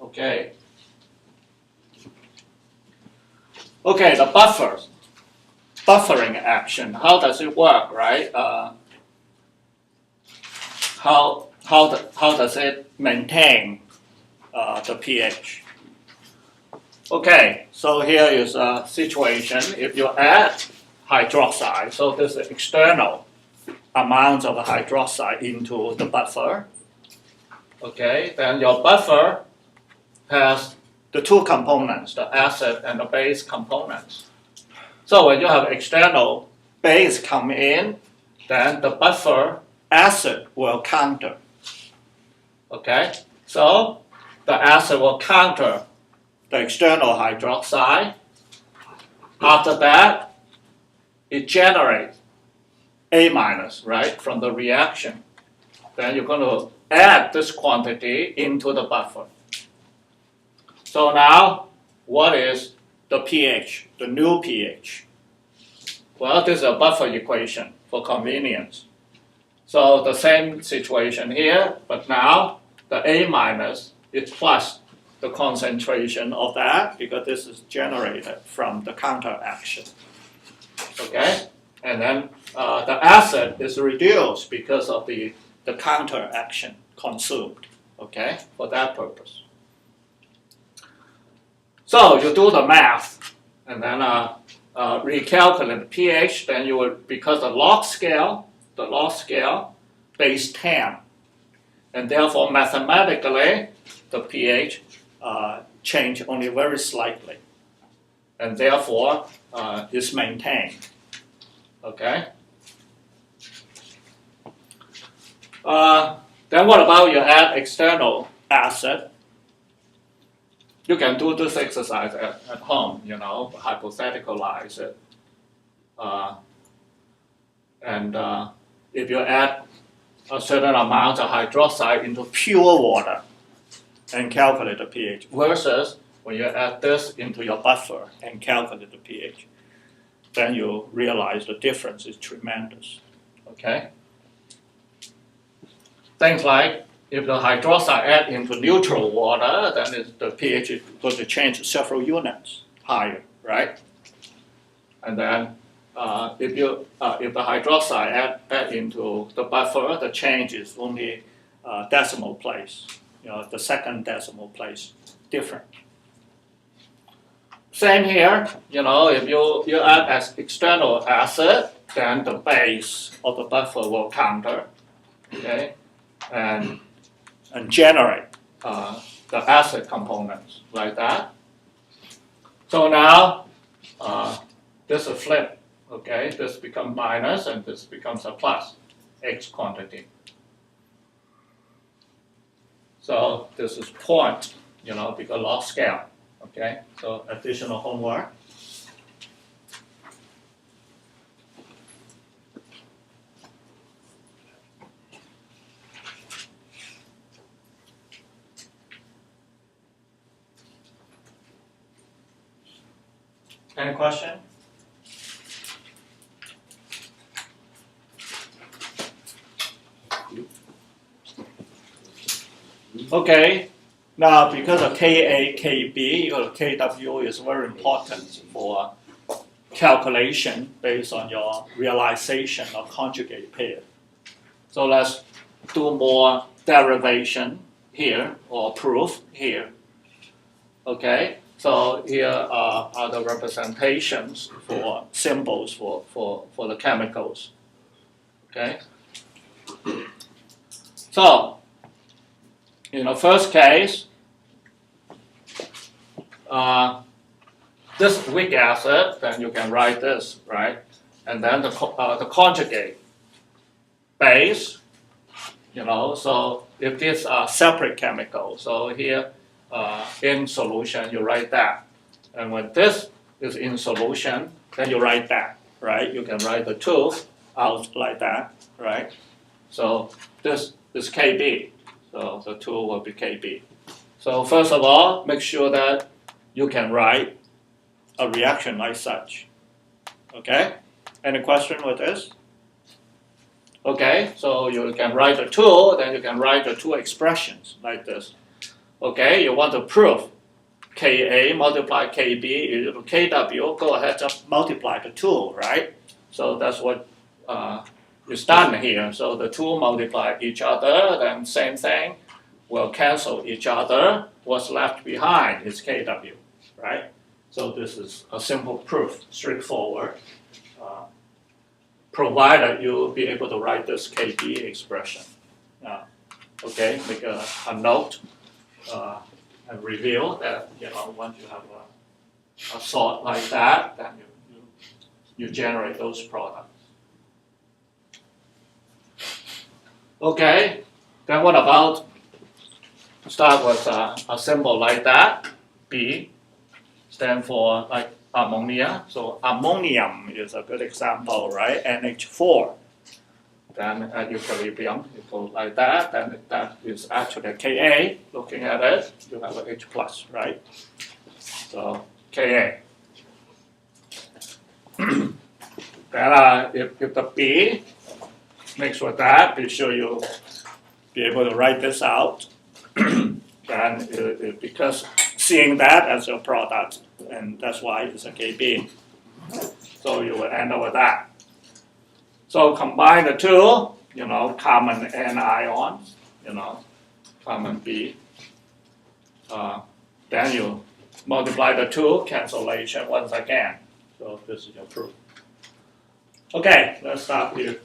Okay. Okay, the buffering action. How does it work, right? How does it maintain the pH? Okay, so here is a situation. If you add hydroxide, so this is external amount of hydroxide into the buffer. Okay, then your buffer has the two components, the acid and the base components. So when you have external base come in, then the buffer acid will counter. Okay, so the acid will counter the external hydroxide. After that, it generates A minus, right, from the reaction. Then you're going to add this quantity into the buffer. So now, what is the pH, the new pH? Well, this is a buffer equation for convenience. So the same situation here, but now the A minus is plus the concentration of that because this is generated from the counteraction. Okay? And then the acid is reduced because of the counteraction consumed, okay, for that purpose. So you do the math and then recalculate the pH, then you will, because the log scale base 10, and therefore mathematically the pH change only very slightly, and therefore is maintained. Okay. Then what about you add external acid? You can do this exercise at home, you know, hypotheticalize it. If you add a certain amount of hydroxide into pure water and calculate the pH versus when you add this into your buffer and calculate the pH, then you realize the difference is tremendous. Okay? Things like if the hydroxide add into neutral water, then the pH is going to change several units higher, right? And then if the hydroxide add into the buffer, the change is only decimal place, you know, the second decimal place different. Same here, you know, if you add as external acid, then the base of the buffer will counter, okay, and generate the acid components like that. So now this is flip, okay, this becomes minus and this becomes a plus, X quantity. So this is point, you know, because log scale. Okay, so additional homework. Any question? Okay. Now, because of Ka, Kb, or Kw is very important for calculation based on your realization of conjugate pair. So let's do more derivation here, or proof here. Okay, so here are the representations for symbols for the chemicals. Okay, so in the first case, this weak acid, then you can write this, right? And then the conjugate base, you know, so if these are separate chemicals, so here in solution, you write that. And when this is in solution, then you write that, right? You can write the two out like that, right? So this is Kb. So the 2 will be Kb. So first of all, make sure that you can write a reaction like such. Okay? Any question with this? Okay, so you can write the 2, then you can write the 2 expressions like this. Okay, you want to prove Ka multiply Kb equal to Kw, go ahead, just multiply the two, right? So that's what is done here. So the two multiply each other, then same thing, will cancel each other. What's left behind is Kw, right? So this is a simple proof, straightforward. Provided you'll be able to write this Kb expression. Okay, make a note and reveal that, once you have a sort like that, then you generate those products. Okay, then what about, start with a symbol like that, B, stand for like ammonia. So ammonium is a good example, right? NH4. Then at equilibrium, it goes like that, and that is actually a Ka. Looking at it, you have an H plus, right? So Ka. Then if the B mixed with that, be sure you be able to write this out. Then because seeing that as your product, and that's why it's a Kb. So you will end up with that. So combine the two, common N ions, common B. Then you multiply the two, cancellation once again. So this is your proof. Okay, let's start with